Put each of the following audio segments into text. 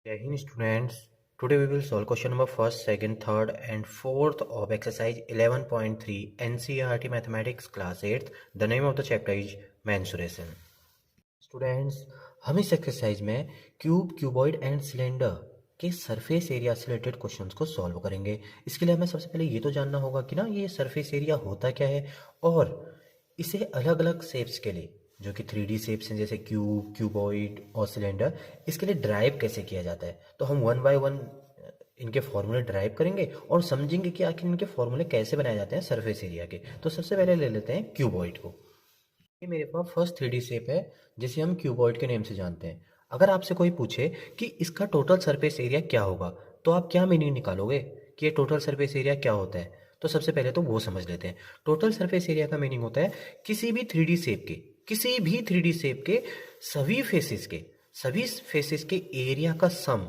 Jai Hind students. Today we will solve question number first, second, third and fourth of exercise 11.3 NCERT Mathematics class 8th. The name of the chapter is mensuration. Students, हम इस exercise में cube, cuboid and cylinder के surface area से related questions को solve करेंगे। इसके लिए हमें सबसे पहले ये तो जानना होगा कि ना ये सरफेस एरिया होता क्या है और इसे अलग अलग शेप्स के लिए जो कि 3D शेप्स हैं जैसे क्यूब, क्यूबॉइड और सिलेंडर, इसके लिए ड्राइव कैसे किया जाता है। तो हम वन बाय वन इनके फॉर्मूले ड्राइव करेंगे और समझेंगे कि आखिर इनके फॉर्मूले कैसे बनाए जाते हैं सरफेस एरिया के। तो सबसे पहले ले लेते हैं क्यूबॉइड को। ये मेरे पास फर्स्ट 3D शेप है जिसे हम क्यूबॉइड के नेम से जानते हैं। अगर आपसे कोई पूछे कि इसका टोटल सरफेस एरिया क्या होगा तो आप क्या मीनिंग निकालोगे कि ये टोटल सरफेस एरिया क्या होता है। तो सबसे पहले तो वो समझ लेते हैं। टोटल सरफेस एरिया का मीनिंग होता है किसी भी 3D शेप के सभी फेसेस के एरिया का सम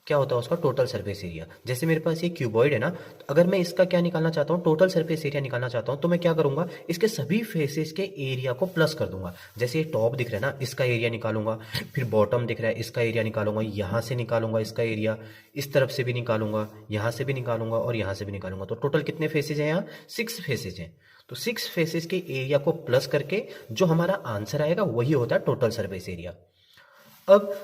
क्या होता है उसका टोटल सरफेस एरिया। जैसे मेरे पास ये क्यूबॉइड है ना, तो अगर मैं इसका क्या निकालना चाहता हूँ, टोटल सरफेस एरिया निकालना चाहता हूँ, तो मैं क्या करूंगा, इसके सभी फेसेस के एरिया को प्लस कर दूंगा। जैसे ये टॉप दिख रहा है ना, इसका एरिया निकालूंगा, फिर बॉटम दिख रहा है, इसका एरिया निकालूंगा, यहाँ से निकालूंगा इसका एरिया, इस तरफ से भी निकालूंगा, यहाँ से भी निकालूंगा और यहाँ से भी निकालूंगा। तो टोटल कितने फेसेज हैं यहाँ, 6 फेसेज हैं। तो 6 फेसेस के एरिया को प्लस करके जो हमारा आंसर आएगा वही होता है टोटल सरफेस एरिया। अब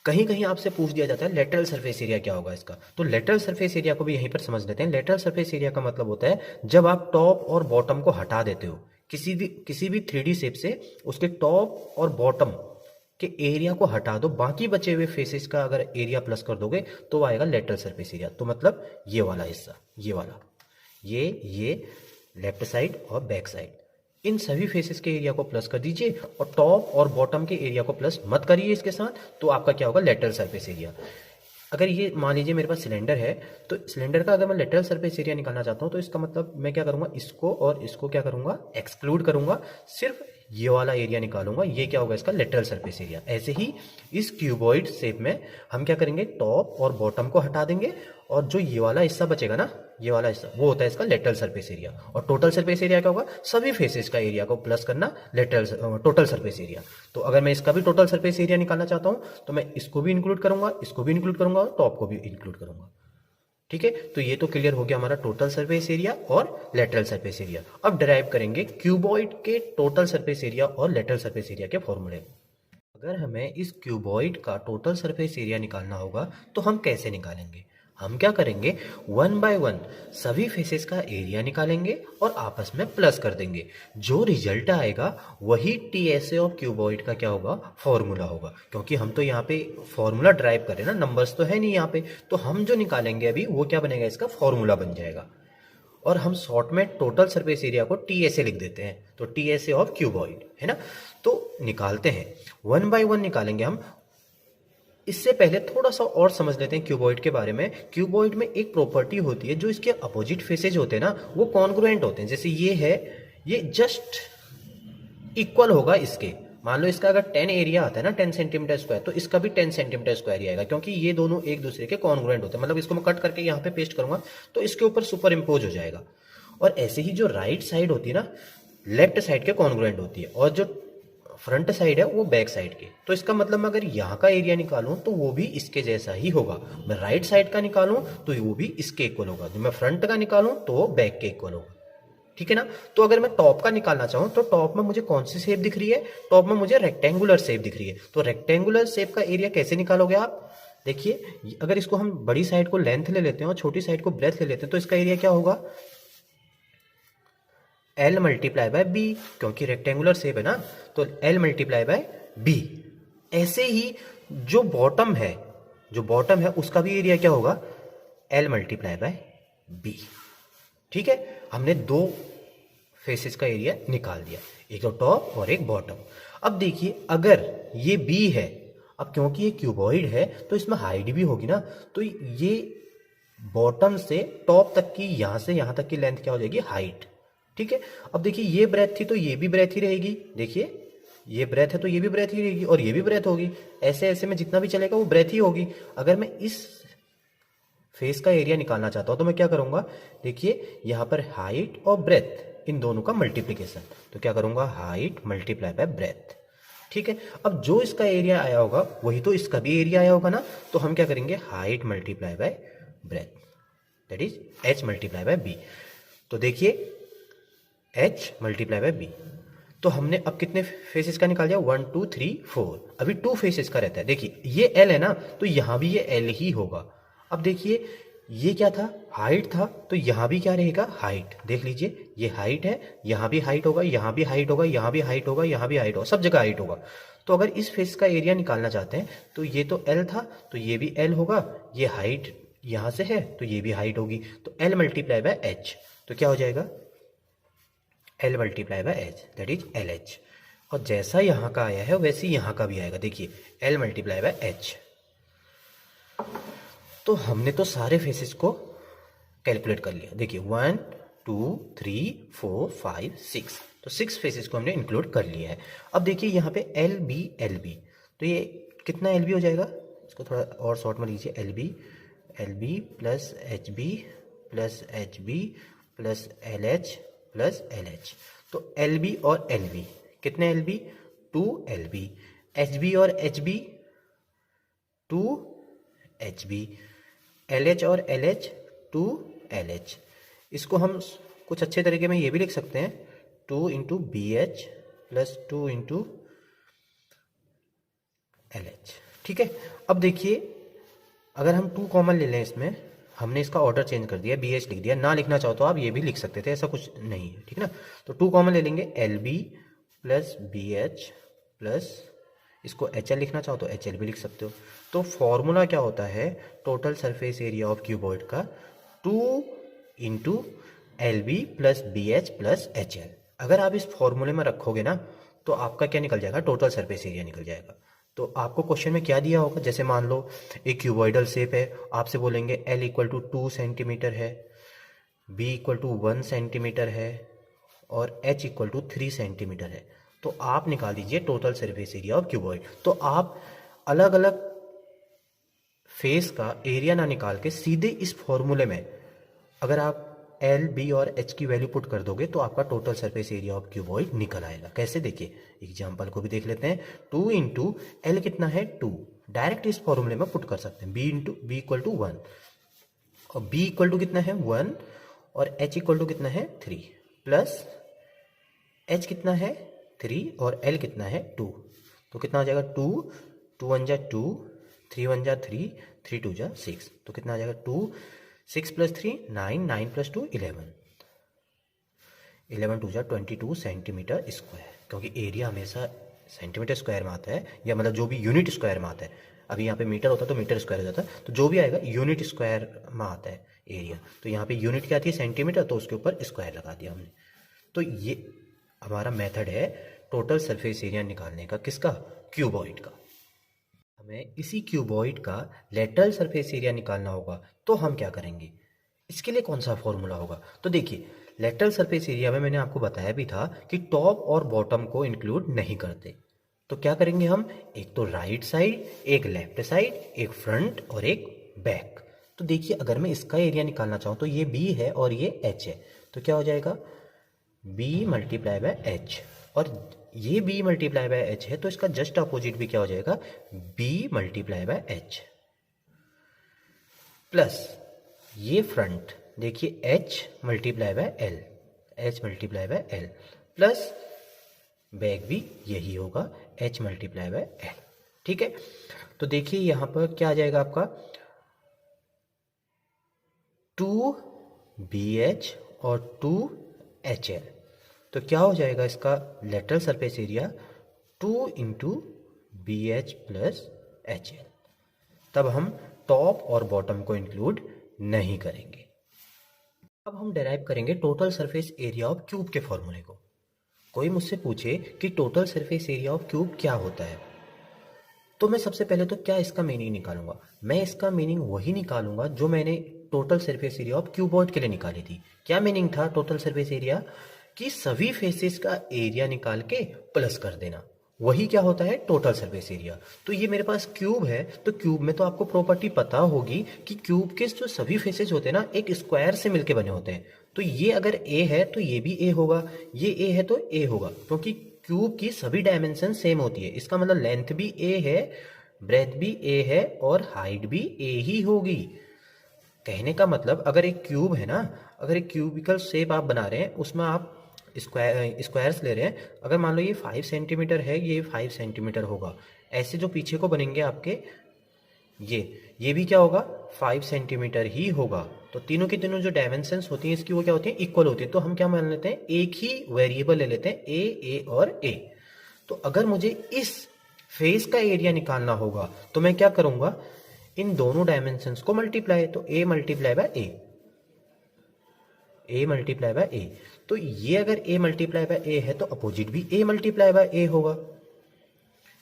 कहीं कहीं आपसे पूछ दिया जाता है लेटरल सरफेस एरिया क्या होगा इसका, तो लेटरल सरफेस एरिया को भी यहीं पर समझ लेते हैं। लेटरल सरफेस एरिया का मतलब होता है जब आप टॉप और बॉटम को हटा देते हो किसी भी 3D शेप से, उसके टॉप और बॉटम के एरिया को हटा दो, बाकी बचे हुए फेसेस का अगर एरिया प्लस कर दोगे तो आएगा लेटरल सरफेस एरिया। तो मतलब ये वाला हिस्सा, ये वाला, ये लेफ्ट साइड और बैक साइड, इन सभी फेसेस के एरिया को प्लस कर दीजिए और टॉप और बॉटम के एरिया को प्लस मत करिए इसके साथ, तो आपका क्या होगा, लेटरल सरफेस एरिया। अगर ये मान लीजिए मेरे पास सिलेंडर है, तो सिलेंडर का अगर मैं लेटरल सरफेस एरिया निकालना चाहता हूँ तो इसका मतलब मैं क्या करूंगा, इसको और इसको क्या करूंगा, एक्सक्लूड करूंगा, सिर्फ ये वाला एरिया निकालूंगा, ये क्या होगा इसका लेटरल सरफेस एरिया। ऐसे ही इस क्यूबॉइड शेप में हम क्या करेंगे, टॉप और बॉटम को हटा देंगे और जो ये वाला हिस्सा बचेगा ना, ये वाला हिस्सा, वो होता है इसका लेटरल सरफेस एरिया। और टोटल सरफेस एरिया क्या होगा, सभी फेसेस का एरिया को प्लस करना, टोटल सरफेस एरिया। तो अगर मैं इसका भी टोटल सरफेस एरिया निकालना चाहता हूं तो मैं इसको भी इंक्लूड करूंगा, इसको भी इंक्लूड करूंगा और टॉप को भी इंक्लूड करूंगा। ठीक है, तो ये तो क्लियर हो गया हमारा टोटल सरफेस एरिया और लेटरल सरफेस एरिया। अब डिराइव करेंगे क्यूबॉइड के टोटल सरफेस एरिया और लेटरल सरफेस एरिया के फॉर्मूले। अगर हमें इस क्यूबॉइड का टोटल सरफेस एरिया निकालना होगा तो हम कैसे निकालेंगे, हम क्या करेंगे, वन बाय वन सभी फेसेस का एरिया निकालेंगे और आपस में प्लस कर देंगे। जो रिजल्ट आएगा वही टीएसए ऑफ क्यूबॉइड का क्या होगा, फॉर्मूला होगा। क्योंकि हम तो यहाँ पे फॉर्मूला ड्राइव कर रहे हैं ना, नंबर्स तो है नहीं यहाँ पे, तो हम जो निकालेंगे अभी वो क्या बनेगा, इसका फॉर्मूला बन जाएगा। और हम शॉर्ट में टोटल सरफेस एरिया को टीएसए लिख देते हैं, तो टीएसए ऑफ क्यूबॉइड है ना। तो निकालते हैं, वन बाय वन निकालेंगे हम। इससे पहले थोड़ा सा और समझ लेते हैं क्यूबॉइड के बारे में। क्यूबॉइड में एक प्रॉपर्टी होती है, जो इसके अपोजिट फेसेज होते हैं ना वो कॉन्ग्रुएंट होते हैं। जैसे ये है, ये जस्ट इक्वल होगा इसके। मान लो इसका अगर 10 एरिया आता है ना, 10 सेंटीमीटर स्क्वायर, तो इसका भी 10 सेंटीमीटर स्क्वायर ही आएगा, क्योंकि ये दोनों एक दूसरे के कॉन्ग्रुएंट होते हैं। मतलब इसको मैं कट करके यहाँ पे पेस्ट करूंगा तो इसके ऊपर सुपर इम्पोज हो जाएगा। और ऐसे ही जो राइट साइड होती है ना, लेफ्ट साइड के कॉन्ग्रुएंट होती है, और जो फ्रंट साइड है वो बैक साइड के। तो इसका मतलब मैं अगर यहाँ का एरिया निकालूं तो वो भी इसके जैसा ही होगा। मैं राइट साइड का निकालूं तो वो भी इसके इक्वल होगा, जो मैं फ्रंट का निकालूं तो वो बैक के इक्वल होगा। ठीक है ना। तो अगर मैं टॉप का निकालना चाहूं तो टॉप में मुझे कौन सी शेप दिख रही है, टॉप में मुझे रेक्टेंगुलर शेप दिख रही है। तो रेक्टेंगुलर शेप का एरिया कैसे निकालोगे आप, देखिए, अगर इसको हम बड़ी साइड को लेंथ ले लेते हैं और छोटी साइड को ब्रेथ ले लेते हैं तो इसका एरिया क्या होगा, L मल्टीप्लाई बाय बी, क्योंकि रेक्टेंगुलर शेप है ना, तो L मल्टीप्लाई बाय बी। ऐसे ही जो बॉटम है उसका भी एरिया क्या होगा, L मल्टीप्लाई बाय बी। ठीक है, हमने दो फेसेस का एरिया निकाल दिया, एक तो टॉप और एक बॉटम। अब देखिए, अगर ये बी है, अब क्योंकि ये क्यूबॉइड है तो इसमें हाइट भी होगी ना, तो ये बॉटम से टॉप तक की, यहां से यहां तक की लेंथ क्या हो जाएगी, हाइट। ठीक है, अब देखिए ये ब्रेथ थी तो ये भी ब्रेथ ही रहेगी। देखिए ये ब्रेथ है तो ये भी ब्रेथ ही रहेगी और ये भी ब्रेथ होगी। ऐसे ऐसे में जितना भी चलेगा वो ब्रेथ ही होगी। अगर मैं इस फेस का एरिया निकालना चाहता हूं तो मैं क्या करूंगा, देखिए यहां पर हाइट और ब्रेथ, इन दोनों का मल्टीप्लीकेशन, तो क्या करूंगा, हाइट मल्टीप्लाई बाय ब्रेथ। ठीक है, अब जो इसका एरिया आया होगा वही तो इसका भी एरिया आया होगा ना, तो हम क्या करेंगे, height multiply by breath, that is h multiply by b। तो देखिए h मल्टीप्लाई बाय b, तो हमने अब कितने फेसेस का निकाल दिया, 1 2 3 4, अभी 2 फेसेस का रहता है। देखिए ये l है ना, तो यहां भी ये l ही होगा। अब देखिए ये क्या था, हाइट था, तो यहां भी क्या रहेगा, हाइट। देख लीजिए ये हाइट है, यहां भी हाइट होगा, यहां भी हाइट होगा, यहां भी हाइट होगा, यहां भी हाइट होगा, सब जगह हाइट होगा। तो अगर इस फेस का एरिया निकालना चाहते हैं तो ये तो l था, तो ये भी l होगा, ये हाइट यहां से है तो ये भी हाइट होगी, तो l मल्टीप्लाई बाय h, तो क्या हो जाएगा, l multiply by h, that is LH। और जैसा यहाँ का आया है वैसे ही यहाँ का भी आएगा। देखिए l मल्टीप्लाई बाय h, तो हमने तो सारे फेसेस को कैलकुलेट कर लिया। देखिए 1 2 3 4 5 6, तो 6 फेसेस को हमने इंक्लूड कर लिया है। अब देखिए यहाँ पे एल बी, तो ये कितना एल बी हो जाएगा, इसको थोड़ा और शॉर्ट में लीजिए, L B plus H B plus L H, तो एल बी और एल बी कितने, L B 2 L B, H B और H B 2 H B, L H और एल एच 2 एल एच। इसको हम कुछ अच्छे तरीके में ये भी लिख सकते हैं, 2 into B H plus 2 into L H. ठीक है, अब देखिए अगर हम 2 कॉमन ले लें इसमें, हमने इसका ऑर्डर चेंज कर दिया, बी एच लिख दिया, ना लिखना चाहो तो आप ये भी लिख सकते थे, ऐसा कुछ नहीं है, ठीक है ना। तो 2 कॉमन ले लेंगे, L B plus B H plus, इसको एच एल लिखना चाहो तो एच एल भी लिख सकते हो। तो फॉर्मूला क्या होता है, total surface area of cuboid का 2 into L B plus B H plus H L. अगर आप इस फॉर्मूले में रखोगे ना तो आपका क्या निकल जाएगा, टोटल सरफेस एरिया निकल जाएगा। तो आपको क्वेश्चन में क्या दिया होगा, जैसे मान लो एक क्यूबॉइडल शेप है, आपसे बोलेंगे एल इक्वल टू 2 सेंटीमीटर है, बी इक्वल टू 1 सेंटीमीटर है और एच इक्वल टू 3 सेंटीमीटर है, तो आप निकाल दीजिए total surface area of cuboid. तो आप अलग अलग फेस का एरिया ना निकाल के सीधे इस फॉर्मूले में अगर आप एल बी और एच की वैल्यू पुट कर दोगे तो आपका total surface area of cuboid निकल आएगा। कैसे, देखिए एग्जांपल को भी देख लेते हैं। 2 इंटू एल कितना है 2, डायरेक्ट इस फॉर्मूले में पुट कर सकते हैं, बी इक्वल टू 1 और बी इक्वल टू कितना है 1 और एच इक्वल टू कितना है 3 प्लस एच कितना है 3 और एल कितना है 2, तो कितना हो जाएगा 2 2 1 जा 2, 3 1 जा 3, 3 2 जा 6, तो कितना आ जाएगा 2 6 प्लस 3 9, 9 प्लस 2 11, 11 2 जा 22 सेंटीमीटर स्क्वायर, क्योंकि एरिया हमेशा सेंटीमीटर स्क्वायर में आता है, या मतलब जो भी यूनिट स्क्वायर में आता है। अभी यहाँ पे मीटर होता तो मीटर स्क्वायर हो जाता, तो जो भी आएगा यूनिट स्क्वायर में आता है एरिया, तो यहाँ पे यूनिट क्या आती है सेंटीमीटर, तो उसके ऊपर स्क्वायर लगा दिया हमने। तो ये हमारा मेथड है टोटल सरफेस एरिया निकालने का, किसका, क्यूबॉइड का। हमें इसी क्यूबॉइड का लेटरल सरफेस एरिया निकालना होगा, तो हम क्या करेंगे, इसके लिए कौन सा फॉर्मूला होगा। तो देखिए लेटरल सरफेस एरिया में मैंने आपको बताया भी था कि टॉप और बॉटम को इंक्लूड नहीं करते, तो क्या करेंगे हम, एक तो राइट साइड, एक लेफ्ट साइड, एक फ्रंट और एक बैक। तो देखिए अगर मैं इसका एरिया निकालना चाहूँ तो ये बी है और ये एच है, तो क्या हो जाएगा बी मल्टीप्लाई बाय एच, और ये b मल्टीप्लाई बाय एच है, तो इसका जस्ट अपोजिट भी क्या हो जाएगा, b multiply by H, plus ये फ्रंट देखिए h multiply by L, h multiply by L, plus back भी यही होगा h मल्टीप्लाई बाय एल। ठीक है, तो देखिए यहां पर क्या आ जाएगा आपका 2bh और 2hl, तो क्या हो जाएगा इसका lateral surface area 2 into B H plus H L. तब हम टॉप और बॉटम को इंक्लूड नहीं करेंगे। अब हम डेराइव करेंगे total surface area of cube के फॉर्मूले को। कोई मुझसे पूछे कि total surface area of cube क्या होता है, तो मैं सबसे पहले तो क्या इसका मीनिंग निकालूंगा, मैं इसका मीनिंग वही निकालूंगा जो मैंने total surface area of cuboid के लिए निकाली थी। क्या मीनिंग था टोटल सरफेस एरिया, कि सभी फेसेस का एरिया निकाल के प्लस कर देना, वही क्या होता है टोटल सरफेस एरिया। तो ये मेरे पास क्यूब है, तो क्यूब में तो आपको प्रॉपर्टी पता होगी कि क्यूब के जो सभी फेसेस होते हैं ना एक स्क्वायर से मिलके बने होते हैं, तो ये अगर ए है तो ये भी ए होगा, ये ए है तो ए होगा, क्योंकि क्यूब की सभी डायमेंशन सेम होती है। इसका मतलब लेंथ भी ए है, ब्रेथ भी ए है और हाइट भी ए ही होगी। कहने का मतलब अगर एक क्यूब है ना, अगर एक क्यूबिकल शेप आप बना रहे हैं, उसमें आप स्क्वायर्स ले रहे हैं, अगर मान लो ये 5 सेंटीमीटर है, ये 5 सेंटीमीटर होगा, ऐसे जो पीछे को बनेंगे आपके ये भी क्या होगा 5 सेंटीमीटर ही होगा। तो तीनों की तीनों जो डायमेंशंस होती हैं इसकी वो क्या होती हैं, इक्वल होती है। तो हम क्या मान लेते हैं, एक ही वेरिएबल ले लेते हैं, ए और ए। तो अगर मुझे इस फेस का एरिया निकालना होगा तो मैं क्या करूंगा, इन दोनों डायमेंशंस को मल्टीप्लाई, तो A multiply by A, A multiply by A. तो ये अगर ए मल्टीप्लाई बाय ए है तो अपोजिट भी ए मल्टीप्लाई बाय ए होगा,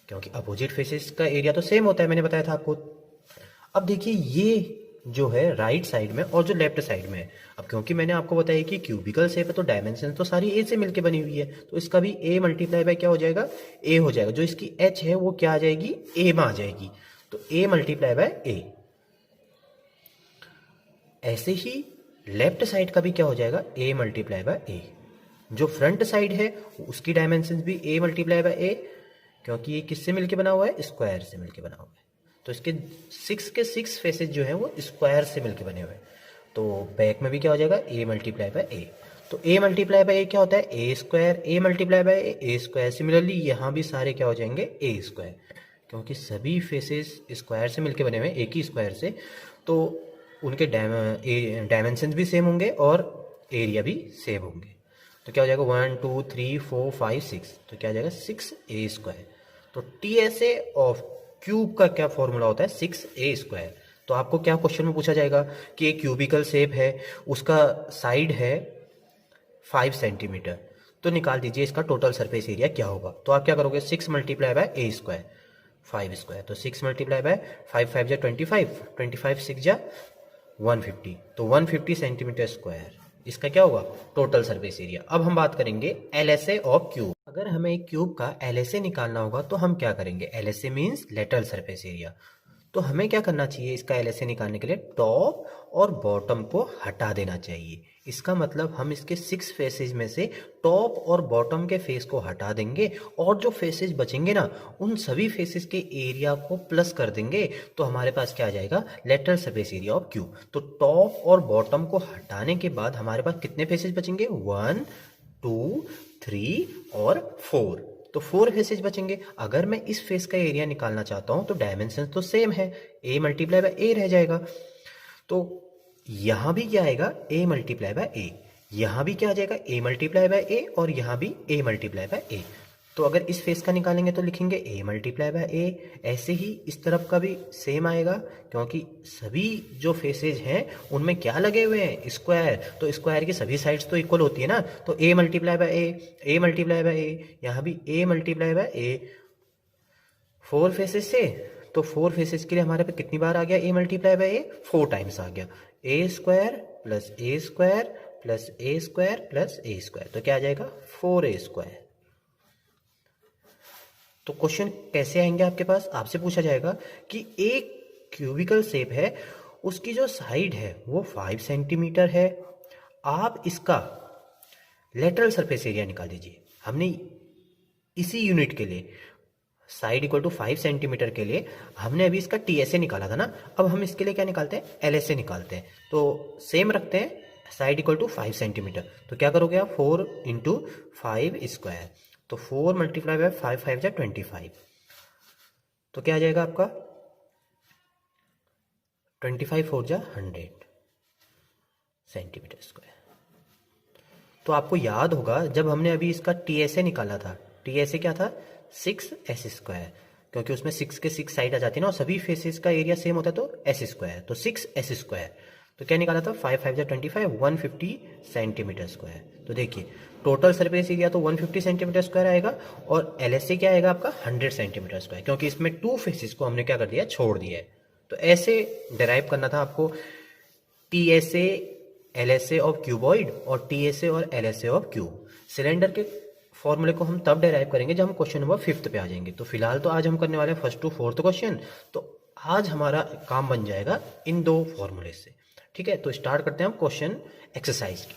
क्योंकि अपोजिट फेसेस का एरिया तो सेम होता है, मैंने बताया था आपको। अब देखिए ये जो है राइट साइड में और जो लेफ्ट साइड में है, अब क्योंकि मैंने आपको बताया कि क्यूबिकल शेप है तो डायमेंशन तो सारी ए से मिलकर बनी हुई है, तो इसका भी ए मल्टीप्लाई बाय क्या हो जाएगा, ए हो जाएगा। जो इसकी एच है वो क्या आ जाएगी, ए में आ जाएगी, तो ए मल्टीप्लाई बाय ए। ऐसे ही लेफ्ट साइड का भी क्या हो जाएगा, ए मल्टीप्लाई बाय ए। जो फ्रंट साइड है उसकी डायमेंशन भी ए मल्टीप्लाई बाय ए, क्योंकि ये किससे मिलके बना हुआ है, स्क्वायर से मिलके बना हुआ है। तो इसके 6 के 6 फेसेस जो हैं वो स्क्वायर से मिलके बने हुए हैं। तो बैक में भी क्या हो जाएगा, ए मल्टीप्लाई बाय ए। तो ए मल्टीप्लाई बाय ए क्या होता है, A square, A multiply by A square. Similarly यहाँ भी सारे क्या हो जाएंगे, ए स्क्वायर, क्योंकि सभी फेसेस स्क्वायर से मिलके बने हुए हैं, एक ही स्क्वायर से, तो उनके डायमेंशन भी सेम होंगे और एरिया भी सेम होंगे। तो क्या हो जाएगा 1 2 3 4 5 6, तो क्या हो जाएगा 6 ए स्क्वायर। तो T S A of cube का क्या फॉर्मूला होता है, 6 ए स्क्वायर। तो आपको क्या क्वेश्चन में पूछा जाएगा कि एक क्यूबिकल शेप है, उसका साइड है 5 सेंटीमीटर, तो निकाल दीजिए इसका टोटल सरफेस एरिया क्या होगा। तो आप क्या करोगे, 6 multiply by A square, 5 square, तो 6 मल्टीप्लाई बाय 5 5 जा 25, 25 6 जा 150, तो 150 सेंटीमीटर स्क्वायर इसका क्या होगा, टोटल सरफेस एरिया। अब हम बात करेंगे एलएसए ऑफ क्यूब। अगर हमें एक क्यूब का एलएसए निकालना होगा तो हम क्या करेंगे, LSA means lateral surface area. तो हमें क्या करना चाहिए इसका एलएसए निकालने के लिए, टॉप और बॉटम को हटा देना चाहिए। इसका मतलब हम इसके 6 फेसेस में से टॉप और बॉटम के फेस को हटा देंगे और जो फेसेस बचेंगे ना उन सभी फेसेस के एरिया को प्लस कर देंगे, तो हमारे पास क्या आ जाएगा, lateral surface area of cube. तो टॉप और बॉटम को हटाने के बाद हमारे पास कितने फेसेस बचेंगे, 1 2 3 और 4, तो 4 फेसेस बचेंगे। अगर मैं इस फेस का एरिया निकालना चाहता हूं तो डायमेंशन तो सेम है, ए मल्टीप्लाई बाय ए रह जाएगा। तो यहां भी क्या आएगा, ए मल्टीप्लाई बाय ए, यहां भी क्या आ जाएगा, ए मल्टीप्लाई बाय ए, और यहां भी ए मल्टीप्लाई बाय ए। तो अगर इस फेस का निकालेंगे तो लिखेंगे ए मल्टीप्लाई बाय ए। ऐसे ही इस तरफ का भी सेम आएगा, क्योंकि सभी जो फेसेज हैं उनमें क्या लगे हुए हैं, स्क्वायर, तो स्क्वायर की सभी साइड्स तो इक्वल होती है ना, तो A multiply by A multiply by A, यहाँ भी A multiply by A. 4 faces से, तो 4 फेसेस के लिए हमारे पे कितनी बार आ गया ए मल्टीप्लाई बाय ए, 4 टाइम्स आ गया, ए स्क्वायर प्लस ए स्क्वायर प्लस ए स्क्वायर प्लस ए स्क्वायर, तो क्या आ जाएगा 4 ए स्क्वायर। तो क्वेश्चन कैसे आएंगे आपके पास, आपसे पूछा जाएगा कि एक क्यूबिकल शेप है, उसकी जो साइड है वो 5 सेंटीमीटर है, आप इसका लेटरल सरफेस एरिया निकाल दीजिए। हमने इसी यूनिट के लिए साइड इक्वल टू 5 सेंटीमीटर के लिए हमने अभी इसका टीएसए निकाला था ना, अब हम इसके लिए क्या निकालते हैं, एलएसए निकालते हैं। तो सेम रखते हैं, साइड इक्वल टू 5 सेंटीमीटर, तो क्या करोगे आप 4 इंटू 5 स्क्वायर, तो 4 मल्टीप्लाई बाय 5 5 जा 25, तो क्या आ जाएगा आपका 25 4 जा 100 सेंटीमीटर स्क्वायर। तो आपको याद होगा जब हमने अभी इसका टीएसए निकाला था, टीएसए क्या था 6 एस स्क्वायर, क्योंकि उसमें 6 के 6 साइड आ जाती है ना और सभी फेसेस का एरिया सेम होता है, तो एस स्क्वायर, तो 6 एस स्क्वायर। तो क्या निकाला था 5 5 जा 25, 150 सेंटीमीटर स्क्वायर। तो देखिए टोटल सरफेस एरिया तो 150 सेंटीमीटर स्क्वायर आएगा और एलएसए क्या आएगा आपका 100 सेंटीमीटर स्क्वायर, क्योंकि इसमें 2 फेसेस को हमने क्या कर दिया, छोड़ दिया है। तो ऐसे डिराइव करना था आपको टीएसए एलएसए ऑफ क्यूबॉइड और टीएसए और एलएसए ऑफ क्यूब। सिलेंडर के फॉर्मूले को हम तब डिराइव करेंगे जब हम क्वेश्चन नंबर 5 पे आ जाएंगे। तो फिलहाल तो आज हम करने वाले हैं 1st to 4th क्वेश्चन, तो आज हमारा काम बन जाएगा इन 2 फॉर्मूले से। ठीक है, तो स्टार्ट करते हैं हम क्वेश्चन एक्सरसाइज की।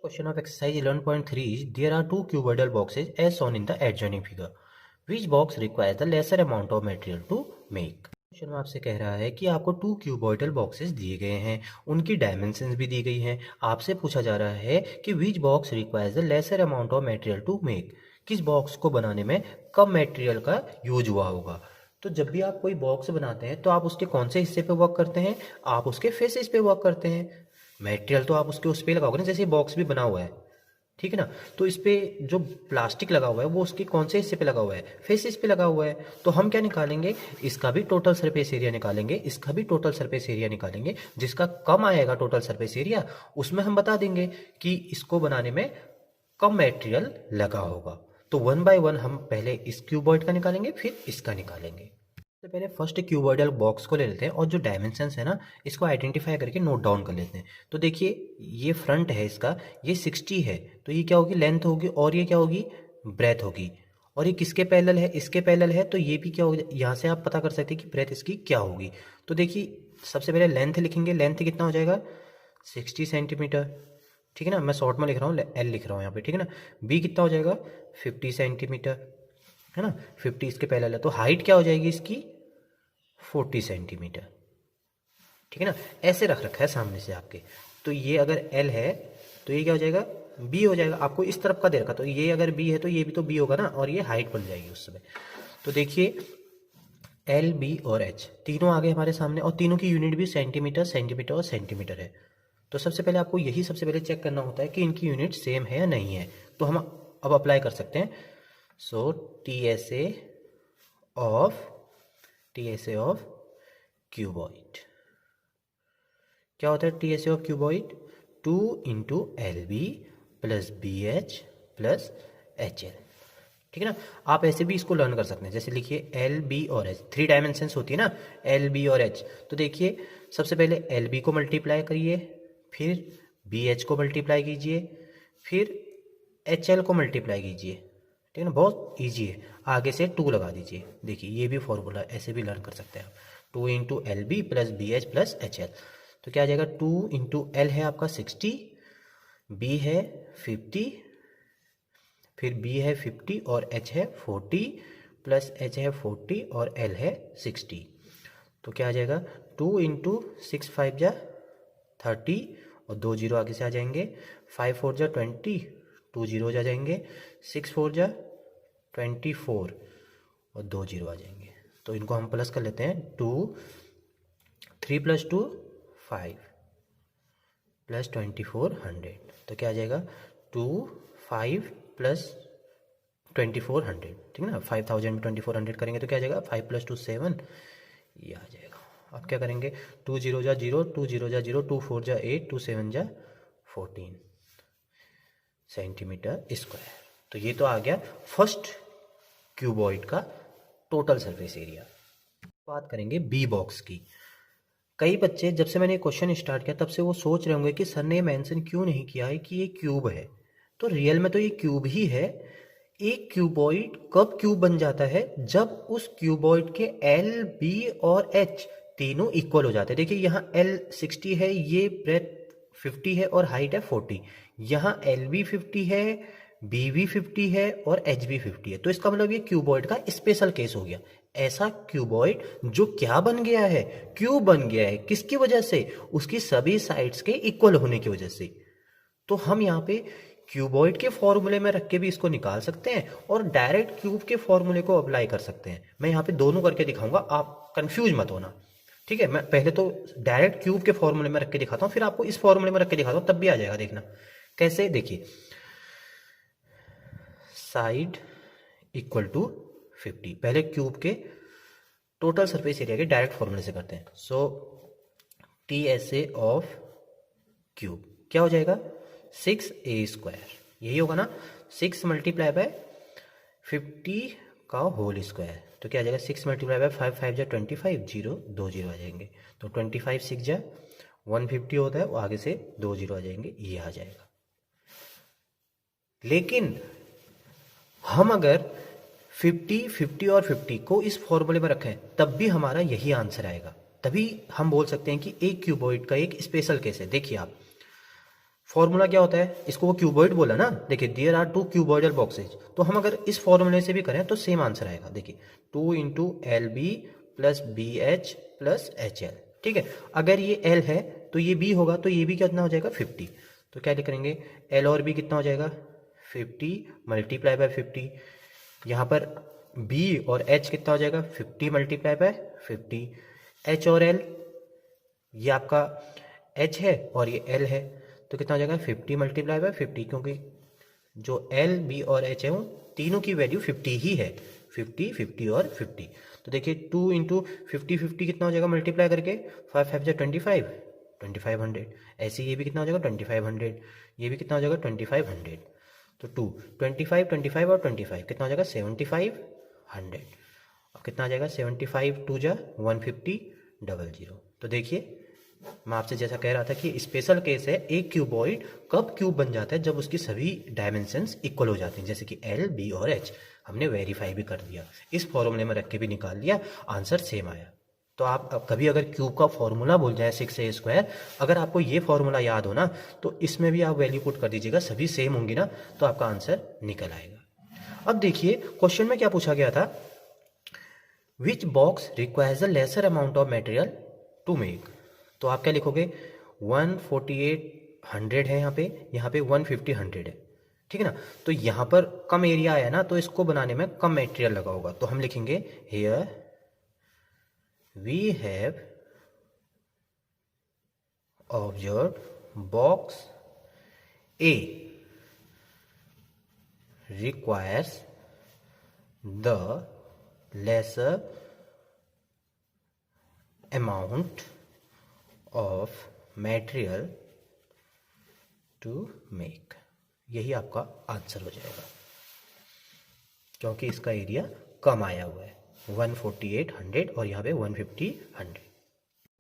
Question of exercise 11.3 is there are two cuboidal boxes as shown in the adjoining figure. Which box requires the lesser amount of material to make? Question में आपसे कह रहा है कि आपको टू क्यूबॉइडल बॉक्सेस दिए गए हैं, उनकी डायमेंशंस भी दी गई हैं। आपसे पूछा जा रहा है कि which box requires the lesser amount of material to make, किस बॉक्स को बनाने में कम मटेरियल का यूज हुआ होगा। तो जब भी आप कोई बॉक्स बनाते हैं तो आप उसके कौन से हिस्से पे वर्क करते हैं, आप उसके फेसेस पे वर्क करते हैं। मटेरियल तो आप उसके उस पे लगाओगे ना, जैसे बॉक्स भी बना हुआ है, ठीक है ना, तो इस पे जो प्लास्टिक लगा हुआ है वो उसके कौन से हिस्से पे लगा हुआ है, फेसेस पे लगा हुआ है। तो हम क्या निकालेंगे, इसका भी टोटल सरफेस एरिया निकालेंगे, इसका भी टोटल सरफेस एरिया निकालेंगे। जिसका कम आएगा टोटल सरफेस एरिया उसमें हम बता देंगे कि इसको बनाने में कम मटेरियल लगा होगा। तो वन बाय वन हम पहले इस क्यूबॉइड का निकालेंगे, फिर इसका निकालेंगे। सबसे पहले फर्स्ट क्यूबॉइडल बॉक्स को ले लेते हैं और जो डायमेंशंस है ना इसको आइडेंटिफाई करके नोट डाउन कर लेते हैं। तो देखिए ये फ्रंट है इसका, ये 60 है, तो ये क्या होगी, लेंथ होगी, और ये क्या होगी, ब्रेथ होगी। और ये किसके पैरेलल है, इसके पैरेलल है, तो ये भी क्या होगी, यहाँ से आप पता कर सकते हैं कि ब्रेथ इसकी क्या होगी। तो देखिए सबसे पहले लेंथ लिखेंगे, लेंथ कितना हो जाएगा 60 सेंटीमीटर, ठीक है ना, मैं शॉर्ट में लिख रहा हूँ, एल लिख रहा हूँ यहाँ पे, ठीक है ना। बी कितना हो जाएगा 50 सेंटीमीटर, है ना, 50 इसके पैरेलल है, तो हाइट क्या हो जाएगी इसकी 40 सेंटीमीटर, ठीक है ना। ऐसे रख रखा है सामने से आपके, तो ये अगर L है तो ये क्या हो जाएगा B हो जाएगा। आपको इस तरफ का दे रखा, तो ये अगर B है तो ये भी तो B होगा ना, और ये हाइट बन जाएगी उस समय। तो देखिए L, B और H तीनों आ गए हमारे सामने, और तीनों की यूनिट भी सेंटीमीटर, सेंटीमीटर और सेंटीमीटर है। तो सबसे पहले आपको यही सबसे पहले चेक करना होता है कि इनकी यूनिट सेम है या नहीं है। तो हम अब अप्लाई कर सकते हैं। सो TSA ऑफ क्यूबॉइड क्या होता है, TSA of cuboid 2 into LB plus BH plus HL, ठीक है ना। आप ऐसे भी इसको लर्न कर सकते हैं, जैसे लिखिए LB और H, 3 डायमेंशंस होती है ना LB और H। तो देखिए सबसे पहले LB को मल्टीप्लाई करिए, फिर BH को मल्टीप्लाई कीजिए, फिर HL को मल्टीप्लाई कीजिए, ठीक है ना, बहुत ईजी है। आगे से 2 लगा दीजिए, देखिए ये भी फॉर्मूला ऐसे भी लर्न कर सकते हैं आप, 2 into LB plus BH plus HL। तो क्या आ जाएगा, 2 इंटू L है आपका 60, B है 50, फिर B है 50 और H है 40 प्लस H है 40 और L है 60। तो क्या आ जाएगा 2 इंटू 6 5 जा 30 और 2 जीरो आगे से आ जाएंगे, 5 4 जा 20, 2 जीरो जा जाएंगे, 6 4 जा 24 और 2 जीरो आ जाएंगे। तो इनको हम प्लस कर लेते हैं, 2 3 प्लस 2 5 प्लस 2400। तो क्या आ जाएगा 2 5 प्लस 2400, ठीक है ना। 5000 में 2400 करेंगे तो क्या आ जाएगा 5 प्लस 2 7, ये आ जाएगा। अब क्या करेंगे, 2 जीरो जा 0, 2 जीरो जा 0, 2 4 जा 8, 2 7 जा 14 सेंटीमीटर स्क्वायर। तो ये तो आ गया फर्स्ट क्यूबॉइड का टोटल सरफेस एरिया। बात करेंगे बी बॉक्स की। कई बच्चे जब से मैंने क्वेश्चन स्टार्ट किया तब से वो सोच रहे होंगे कि सर ने मेंशन क्यों नहीं किया है कि ये क्यूब है। तो रियल में तो ये क्यूब ही है। एक क्यूबॉइड कब क्यूब बन जाता है, जब उस क्यूबॉइड के L, B और H तीनों इक्वल हो जाते हैं। देखिए यहाँ L 60 है, ये ब्रेथ 50 है और हाइट है 40। यहाँ L भी 50 है, B भी 50 है और H भी 50 है। तो इसका मतलब ये क्यूबॉइड का स्पेशल केस हो गया। ऐसा क्यूबॉइड जो क्या बन गया है, क्यूब बन गया है। किसकी वजह से, उसकी सभी साइड्स के इक्वल होने की वजह से। तो हम यहाँ पे क्यूबॉइड के फॉर्मूले में रख के भी इसको निकाल सकते हैं और डायरेक्ट क्यूब के फॉर्मूले को अप्लाई कर सकते हैं। मैं यहाँ पे दोनों करके दिखाऊंगा, आप कंफ्यूज मत होना, ठीक है। मैं पहले तो डायरेक्ट क्यूब के फॉर्मूले में रख के दिखाता हूँ, फिर आपको इस फॉर्मूले में रख के दिखाता हूँ, तब भी आ जाएगा। देखना कैसे, देखिए साइड इक्वल टू 50, पहले क्यूब के टोटल सरफेस एरिया के डायरेक्ट फॉर्मूले से करते हैं। सो TSA ऑफ क्यूब क्या हो जाएगा 6a², यही होगा ना, 6 मल्टीप्लाई बाय 50 का होल स्क्वायर। तो क्या आ जाएगा 6 मल्टीप्लाई बाय 5 5 जा 25, 0 2 जीरो आ जाएंगे। तो 25 6 जा 150 होता है, वो आगे से 2 जीरो आ जाएंगे, ये आ जाएगा। लेकिन हम अगर 50 50 और 50 को इस फॉर्मूले में रखें तब भी हमारा यही आंसर आएगा। तभी हम बोल सकते हैं कि एक क्यूबॉइड का एक स्पेशल केस है। देखिए आप फॉर्मूला क्या होता है, इसको वो क्यूबॉइड बोला ना, देखिए देयर आर 2 क्यूबॉइडल बॉक्सेज, तो हम अगर इस फॉर्मूले से भी करें तो सेम आंसर आएगा। देखिए 2 into L B plus B H plus H L, ठीक है। अगर ये एल है तो ये बी होगा, तो ये भी कितना हो जाएगा 50। तो क्या लिख करेंगे, एल और बी कितना हो जाएगा 50 मल्टीप्लाई बाय 50। यहाँ पर बी और एच कितना हो जाएगा 50 मल्टीप्लाई बाय 50। एच और एल, ये आपका एच है और ये एल है, तो कितना हो जाएगा 50 मल्टीप्लाई बाय 50, क्योंकि जो एल बी और एच है वो तीनों की वैल्यू 50 ही है, 50 50 और 50। तो देखिए 2 इंटू 50 50 कितना हो जाएगा मल्टीप्लाई करके, 5 5 जा 25 2500। ऐसे ये भी कितना हो जाएगा 2500, ये भी कितना हो जाएगा 2500। तो 2 25 25 और 25 कितना हो जाएगा 7500। अब कितना आ जाएगा 75 2 जा 150 00। तो देखिए मैं आपसे जैसा कह रहा था कि स्पेशल केस है, एक क्यूबॉइड कब क्यूब बन जाता है, जब उसकी सभी डायमेंशंस इक्वल हो जाते हैं, जैसे कि एल बी और एच। हमने वेरीफाई भी कर दिया, इस फॉर्मूले में रख के भी निकाल लिया, आंसर सेम आया। तो आप कभी अगर क्यूब का फॉर्मूला बोल जाए 6a², अगर आपको ये फॉर्मूला याद हो ना, तो इसमें भी आप वैल्यू पुट कर दीजिएगा, सभी सेम होंगी ना, तो आपका आंसर निकल आएगा। अब देखिए क्वेश्चन में क्या पूछा गया था, which box requires a lesser amount of material to make. तो आप क्या लिखोगे, 148 है यहाँ पे 150 100 है, ठीक है ना। तो यहाँ पर कम एरिया आया ना, तो इसको बनाने में कम मटेरियल लगा होगा, तो हम लिखेंगे here we have observed box A requires the lesser amount of material to make। यही आपका आंसर हो जाएगा, क्योंकि इसका एरिया कम आया हुआ है 148 100 और यहाँ पे 150 100।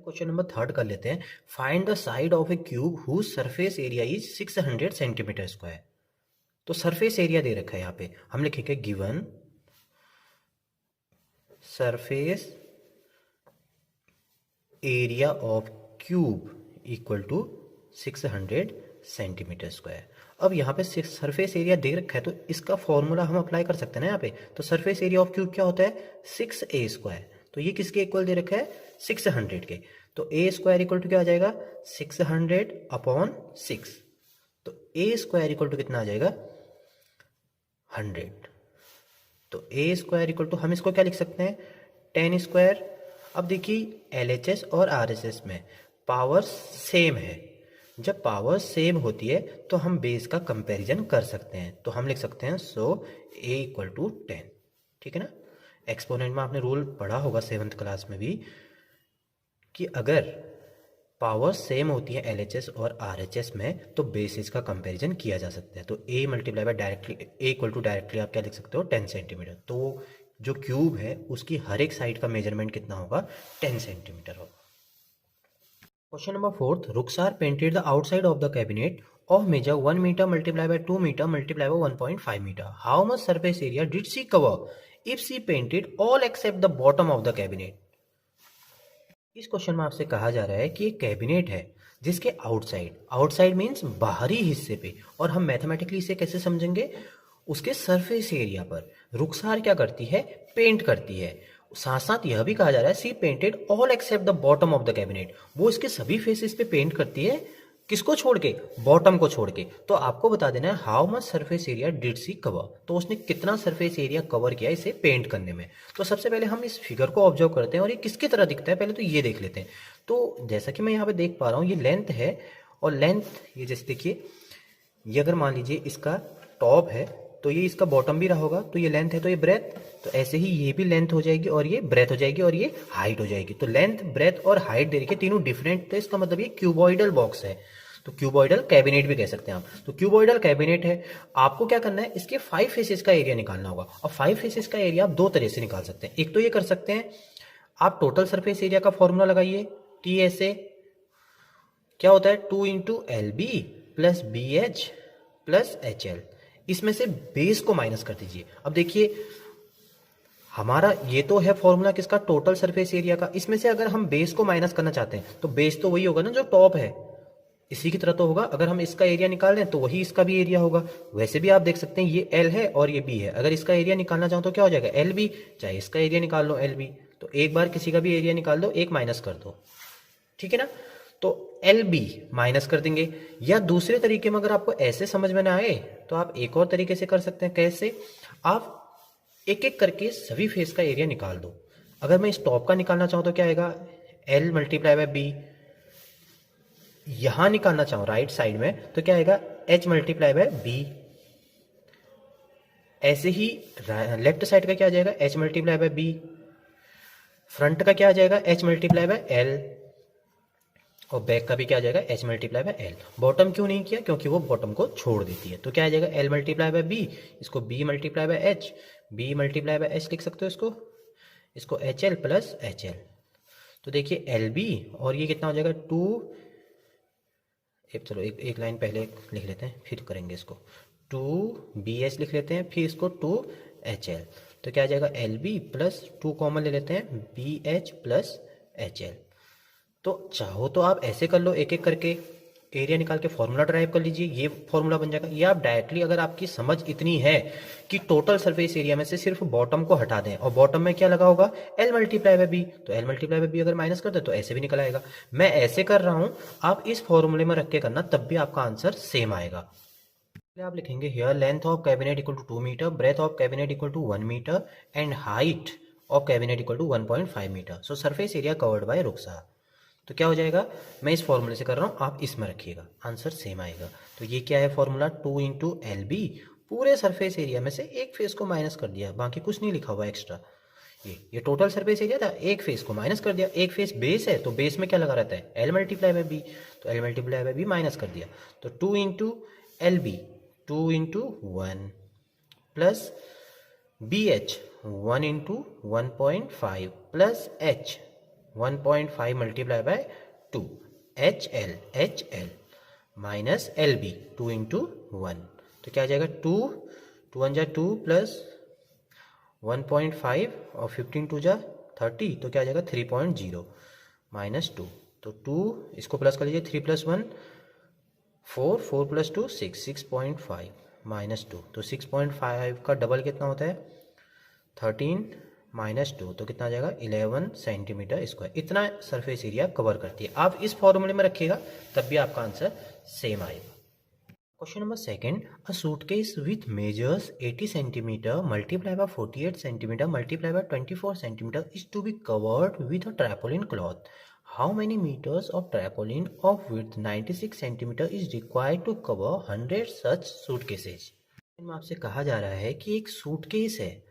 क्वेश्चन नंबर 3 कर लेते हैं, find the side of a cube whose surface area is 600 centimetre square. तो सरफेस एरिया दे रखा है, यहाँ पे हम लिखेंगे given surface area of cube equal to 600 centimetre square. अब यहाँ पे सरफेस एरिया दे रखा है, तो इसका फॉर्मूला हम अप्लाई कर सकते हैं ना यहाँ पे। तो सरफेस एरिया ऑफ क्यूब क्या होता है 6a²। तो ये किसके इक्वल दे रखा है 600 के, तो a² इक्वल टू क्या आ जाएगा 600 अपॉन 6। तो a² इक्वल टू कितना आ जाएगा 100। तो a² इक्वल टू हम इसको क्या लिख सकते हैं 10²। अब देखिए LHS और RHS में पावर सेम है, जब पावर सेम होती है तो हम बेस का कंपैरिजन कर सकते हैं, तो हम लिख सकते हैं सो a इक्वल टू 10, ठीक है ना। एक्सपोनेंट में आपने रूल पढ़ा होगा 7th क्लास में भी, कि अगर पावर सेम होती है LHS और RHS में तो बेसिस का कंपैरिजन किया जा सकता है। तो a multiply by directly a equal to directly आप क्या लिख सकते हो 10 सेंटीमीटर। तो जो क्यूब है उसकी हर एक साइड का मेजरमेंट कितना होगा 10 सेंटीमीटर होगा। Question number 4, Rukhsar painted the outside of the cabinet of measure 1 meter multiplied by 2 meter multiplied by 1.5 meter. How much surface area did she cover if she painted all except the bottom of the cabinet? इस question में आपसे कहा जा रहा है कि एक cabinet है जिसके आउटसाइड मीन्स बाहरी हिस्से पे, और हम मैथमेटिकली इसे कैसे समझेंगे, उसके सरफेस एरिया पर रुखसार क्या करती है पेंट करती है। साथ साथ यह भी कहा जा रहा है सी painted all except the bottom of the cabinet, वो इसके सभी फेसेस पे पेंट करती है, किसको छोड़ के बॉटम को छोड़ के। तो आपको बता देना है how much surface area did she cover, तो उसने कितना सरफेस एरिया कवर किया इसे पेंट करने में। तो सबसे पहले हम इस फिगर को ऑब्जर्व करते हैं और ये किसकी तरह दिखता है पहले तो ये देख लेते हैं। तो जैसा कि मैं यहाँ पे देख पा रहा हूँ ये लेंथ है, और लेंथ ये जैसे देखिए ये अगर मान लीजिए इसका टॉप है तो ये इसका बॉटम भी रहा होगा, तो ये लेंथ है तो ये ब्रेथ, तो ऐसे ही ये भी लेंथ हो जाएगी और ये ब्रेथ हो जाएगी और ये हाइट हो जाएगी। तो लेंथ ब्रेथ और हाइट दे रखी तीनों डिफरेंट, तो इसका मतलब ये क्यूबॉइडल बॉक्स है, तो क्यूबॉइडल कैबिनेट भी कह सकते हैं आप। तो क्यूबॉइडल कैबिनेट है, आपको क्या करना है इसके 5 फेसेस का एरिया निकालना होगा, और 5 फेसेस का एरिया आप दो तरह से निकाल सकते हैं। एक तो ये कर सकते हैं आप टोटल सरफेस एरिया का फॉर्मूला लगाइए, TSA क्या होता है 2 into LB plus BH plus HL, इसमें से बेस को माइनस कर दीजिए। अब देखिए हमारा ये तो है फॉर्मूला किसका टोटल सरफेस एरिया का, इसमें से अगर हम बेस को माइनस करना चाहते हैं तो बेस तो वही होगा ना जो टॉप है, इसी की तरह तो होगा, अगर हम इसका एरिया निकाल दें तो वही इसका भी एरिया होगा। वैसे भी आप देख सकते हैं ये एल है और ये बी है, अगर इसका एरिया निकालना चाहो तो क्या हो जाएगा, एल बी, चाहे इसका एरिया निकाल लो एल बी, तो एक बार किसी का भी एरिया निकाल दो, एक माइनस कर दो, ठीक है ना। तो एल बी माइनस कर देंगे। या दूसरे तरीके में अगर आपको ऐसे समझ में ना आए तो आप एक और तरीके से कर सकते हैं। कैसे, आप एक एक करके सभी फेस का एरिया निकाल दो। अगर मैं इस टॉप का निकालना चाहूँ तो क्या आएगा, एल मल्टीप्लाई बाय बी। यहां निकालना चाहूं राइट साइड में तो क्या आएगा, एच मल्टीप्लाई बाय बी। ऐसे ही लेफ्ट साइड का क्या आ जाएगा, H multiply by B. Front का क्या आ जाएगा, एच मल्टीप्लाई बाय एल। और बैक का भी क्या आ जाएगा, H multiply by L. Bottom क्यों नहीं किया, क्योंकि वो बॉटम को छोड़ देती है। तो क्या आ जाएगा, एल मल्टीप्लाई बाय बी, इसको B multiply by H, B multiply by H लिख सकते हो इसको H L plus H L. तो देखिए एल बी और ये कितना हो जाएगा, टू, चलो एक लाइन पहले लिख लेते हैं फिर करेंगे इसको, टू बी एच लिख लेते हैं, फिर इसको टू एच एल। तो क्या आ जाएगा, L B plus two common ले लेते हैं, B H plus H L. तो चाहो तो आप ऐसे कर लो, एक एक करके एरिया निकाल के फॉर्मूला ड्राइव कर लीजिए, ये फॉर्मूला बन जाएगा। या आप डायरेक्टली, अगर आपकी समझ इतनी है कि टोटल सरफेस एरिया में से सिर्फ बॉटम को हटा दें और बॉटम में क्या लगा होगा, एल मल्टीप्लाई बाय बी, तो एल मल्टीप्लाई बाय बी अगर माइनस कर दे तो ऐसे भी निकल आएगा। मैं ऐसे कर रहा हूं, आप इस फॉर्मूले में रख के करना, तब भी आपका आंसर सेम आएगा। आप लिखेंगे here length of cabinet equal to 2 metre, breadth of cabinet equal to 1 metre and height of cabinet equal to 1.5 metre. So surface area covered by Ruksa. तो क्या हो जाएगा, मैं इस फॉर्मूले से कर रहा हूँ, आप इसमें रखिएगा, आंसर सेम आएगा। तो ये क्या है फॉर्मूला, 2 इंटू एल बी, पूरे सरफेस एरिया में से एक फेस को माइनस कर दिया, बाकी कुछ नहीं लिखा हुआ एक्स्ट्रा। ये टोटल सरफेस एरिया था, एक फेस को माइनस कर दिया। एक फेस बेस है तो बेस में क्या लगा रहता है, एल मल्टीप्लाई बाय बी, तो L multiply by B minus कर दिया। तो 2 into L B, 2 into 1 plus B H 1 into 1.5 plus H 1.5 multiply by 2, H L minus L B 2 into 1। तो क्या आ जाएगा, 2 2 1 जा 2 प्लस 1.5 और 15 2 जा 30, तो क्या आ जाएगा 3.0 माइनस 2। तो 2 इसको प्लस कर लीजिए, 3 प्लस 1 4, 4 प्लस 2 6, 6.5 माइनस 2। तो 6.5 का डबल कितना होता है, 13 माइनस 2, तो कितना आ जाएगा 11 सेंटीमीटर स्क्वायर। इतना सरफेस एरिया कवर करती है। आप इस फॉर्मूले में रखिएगा तब भी आपका आंसर सेम आएगा। Question number second, a suitcase with measures 80 centimetre multiply by 48 centimetre multiply by 24 centimetre is to be covered with a tarpaulin cloth. How many metres of tarpaulin of width 96 centimetre is required to cover 100 such suitcases. में आपसे कहा जा रहा है कि एक suitcase है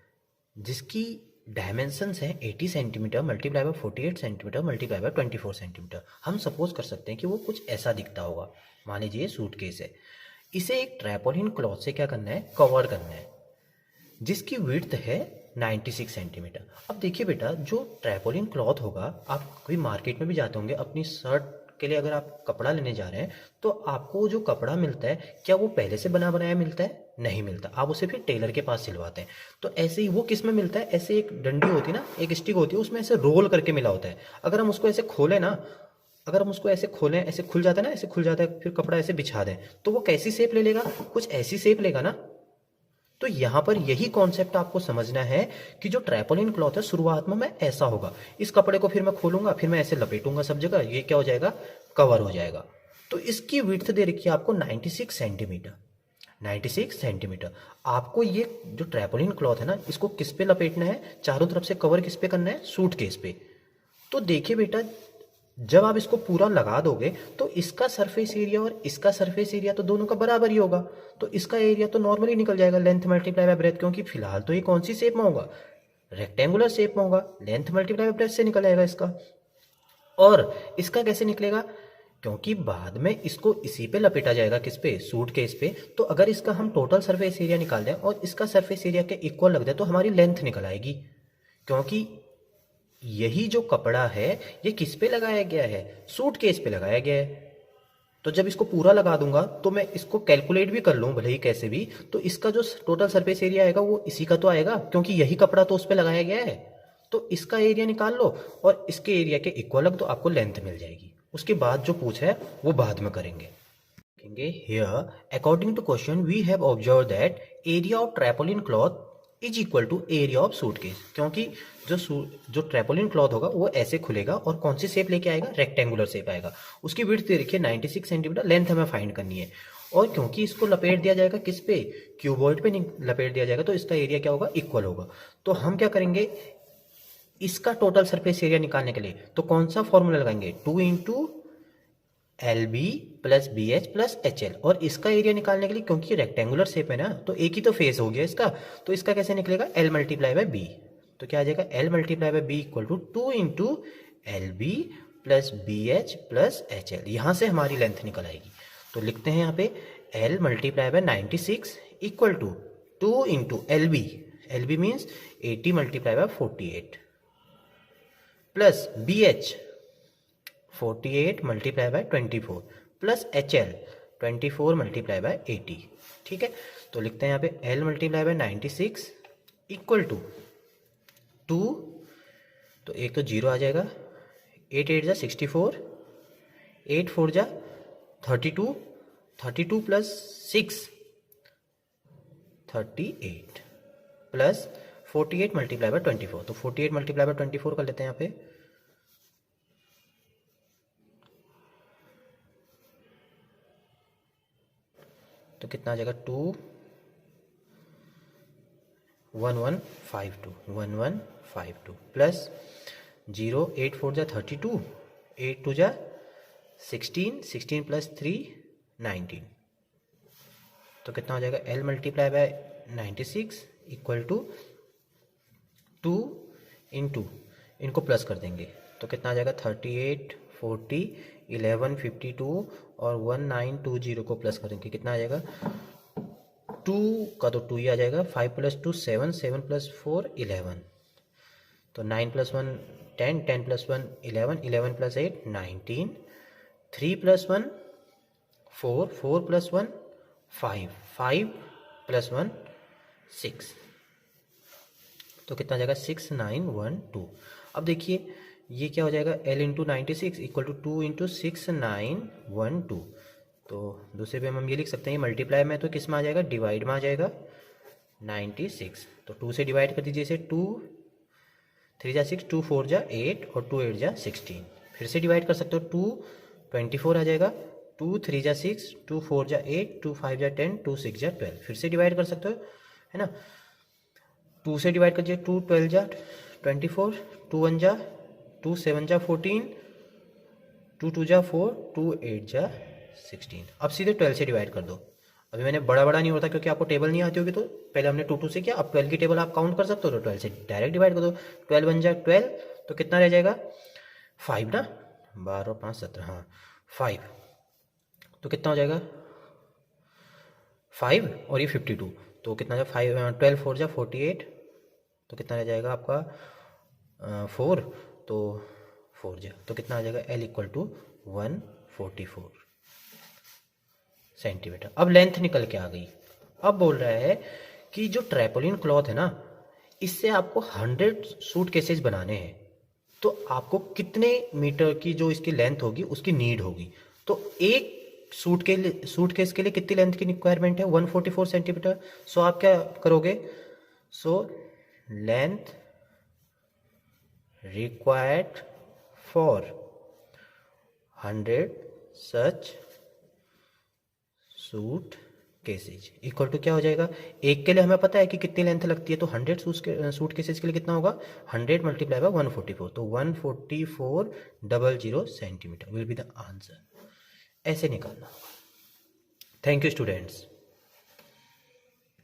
जिसकी डायमेंशंस हैं 80 centimetre multiply by 48 centimetre multiply by 24 centimetre. हम सपोज कर सकते हैं कि वो कुछ ऐसा दिखता होगा। मान लीजिए सूटकेस है, इसे एक ट्रैपोलिन क्लॉथ से क्या करना है, कवर करना है, जिसकी विड्थ है 96 सेंटीमीटर। अब देखिए बेटा, जो ट्रैपोलिन क्लॉथ होगा, आप कभी मार्केट में भी जाते होंगे अपनी शर्ट के लिए, अगर आप कपड़ा लेने जा रहे हैं तो आपको जो कपड़ा मिलता है, क्या वो पहले से बना बनाया मिलता है, नहीं मिलता, आप उसे फिर टेलर के पास सिलवाते हैं। तो ऐसे ही वो किस में मिलता है, ऐसे एक डंडी होती है ना, एक स्टिक होती है, उसमें ऐसे रोल करके मिला होता है। अगर हम उसको ऐसे खोलें ना, अगर हम उसको ऐसे खोलें, ऐसे खुल जाता है ना, ऐसे खुल जाता है, फिर कपड़ा ऐसे बिछा दें तो वो कैसी शेप ले लेगा, कुछ ऐसी शेप लेगा ना। तो यहां पर यही कॉन्सेप्ट आपको समझना है कि जो ट्रैपोलिन क्लॉथ है शुरुआत में ऐसा होगा, इस कपड़े को फिर मैं खोलूंगा, फिर मैं ऐसे लपेटूंगा सब जगह, ये क्या हो जाएगा, कवर हो जाएगा। तो इसकी विड्थ दे रखी है आपको 96 सेंटीमीटर। 96 सेंटीमीटर। आपको ये जो ट्रैपोलिन क्लॉथ है ना, इसको किस पे लपेटना है, चारों तरफ से कवर किस पे करना है, सूटकेस पे। तो देखिए बेटा, जब आप इसको पूरा लगा दोगे तो इसका सरफेस एरिया और इसका सरफेस एरिया तो दोनों का बराबर ही होगा। तो इसका एरिया तो नॉर्मली निकल जाएगा, लेंथ मल्टीप्लाई बाय ब्रेथ, क्योंकि फिलहाल तो ये कौन सी शेप में होगा, रेक्टेंगुलर शेप में होगा, लेंथ मल्टीप्लाई बाय ब्रेथ से निकल जाएगा इसका। और इसका कैसे निकलेगा, क्योंकि बाद में इसको इसी पे लपेटा जाएगा, किस पे, सूटकेस पे। तो अगर इसका हम टोटल सरफेस एरिया निकाल दें और इसका सरफेस एरिया के इक्वल लग जाए तो हमारी लेंथ निकल आएगी, क्योंकि यही जो कपड़ा है ये किस पे लगाया गया है, सूटकेस पे लगाया गया है। तो जब इसको पूरा लगा दूंगा तो मैं इसको कैलकुलेट भी कर लूं भले ही कैसे भी, तो इसका जो टोटल सरफेस एरिया आएगा वो इसी का तो आएगा, क्योंकि यही कपड़ा तो उस पे लगाया गया है। तो इसका एरिया निकाल लो और इसके एरिया के इक्वल लग, तो आपको लेंथ मिल जाएगी। उसके बाद जो पूछा है वो बाद में करेंगे। Here, according to question, we have observed that area of tarpaulin cloth is equal to area of suitcase, क्योंकि जो ट्रैपोलिन क्लॉथ होगा वो ऐसे खुलेगा और कौन सी शेप लेके आएगा, रेक्टेंगुलर शेप आएगा। उसकी विड्थ देखिए 96 सेंटीमीटर, लेंथ हमें फाइंड करनी है। और क्योंकि इसको लपेट दिया जाएगा किस पे, क्यूबॉइड पे लपेट दिया जाएगा, तो इसका एरिया क्या होगा, इक्वल होगा। तो हम क्या करेंगे, इसका टोटल सरफेस एरिया निकालने के लिए तो कौन सा फॉर्मूला लगाएंगे, 2 into L B plus B H plus H L. और इसका एरिया निकालने के लिए, क्योंकि रेक्टेंगुलर शेप है ना, तो एक ही तो फेस हो गया इसका, तो इसका कैसे निकलेगा, एल मल्टीप्लाई बाय बी। तो क्या आ जाएगा, L multiply by B equal to 2 into L B plus B H plus H L. यहाँ से हमारी लेंथ निकल आएगी। तो लिखते हैं यहाँ पे L multiply by 96 equal to 2 into L B, L B means 80 multiply by 48 plus B H 48 multiply by 24 plus H L 24 multiply by 80। ठीक है, तो लिखते हैं यहाँ पे L multiply by 96 equal to 2, तो एक तो जीरो आ जाएगा, 8 8 जा 64, 8 4 जा 32, 32 प्लस 6 38 प्लस 48 मल्टीप्लाई बाय 24। तो 48 मल्टीप्लाई बाय 24 कर लेते हैं यहाँ पे, तो कितना आ जाएगा 1152 प्लस 0, 8 4 जा 32, 8 2 जा 16, 16 प्लस 3 19। तो कितना हो जाएगा, L multiply by 96 equal to 2 into, इनको प्लस कर देंगे तो कितना आ जाएगा 38 40 11 52 और 1920 को प्लस करेंगे, कितना आ जाएगा 2 का तो 2 ही आ जाएगा, 5 प्लस 2 7, 7 प्लस 4 11, तो 9 plus 1 10, 10 plus 1 11, 11 plus 8 19, 3 plus 1 4, 4 plus 1 5, 5 plus 1 6, तो कितना आ जाएगा 6912। अब देखिए ये क्या हो जाएगा, L into 96 equal to 2 into 6912। तो दूसरे पे हम ये लिख सकते हैं, मल्टीप्लाई में तो किस में आ जाएगा, डिवाइड में आ जाएगा 96। तो 2 से डिवाइड कर दीजिए इसे, 2 3 जा 6, 2 4 जा 8 और 2 8 जा 16। फिर से डिवाइड कर सकते हो, 2 24 आ जाएगा, 2 3 जा 6, 2 4 जा 8, 2 5 जा 10, 2 6 जा 12। फिर से डिवाइड कर सकते हो, है ना, 2 से डिवाइड करिए, 2 12 जा 24, 2 1 जा 2 7 जा 14, 2 2 जा 4, 2 8 जा 16। अब सीधे 12 से डिवाइड कर दो। अभी मैंने बड़ा नहीं होता क्योंकि आपको टेबल नहीं आती होगी, तो पहले हमने 2 2 से किया, अब 12 की टेबल आप काउंट कर सकते हो, तो 12 से डायरेक्ट डिवाइड कर दो। 12 1 जा 12, तो कितना रह जाएगा 5 ना, 12 और 5 17, हाँ 5, तो कितना हो जाएगा 5 और ये 52, तो कितना जाएगा 5 12 4 जा 48, तो कितना रह जाएगा आपका 4, तो 4 जा, तो कितना आ जाएगा L इक्वल टू 144 सेंटीमीटर। अब लेंथ निकल के आ गई। अब बोल रहा है कि जो ट्रैपोलिन क्लॉथ है ना, इससे आपको 100 सूट केसेज बनाने हैं, तो आपको कितने मीटर की जो इसकी लेंथ होगी उसकी नीड होगी। तो एक सूट केस के लिए कितनी लेंथ की रिक्वायरमेंट है, 144 सेंटीमीटर। सो आप क्या करोगे, so length required for 100 such suitcases equal to क्या हो जाएगा, एक के लिए हमें पता है कि कितनी लेंथ लगती है, तो 100 सूट केसेज के लिए कितना होगा, 100 मल्टीप्लाई बाय 144, तो 14400 centimetre will be the answer. ऐसे निकालना होगा। Thank you students.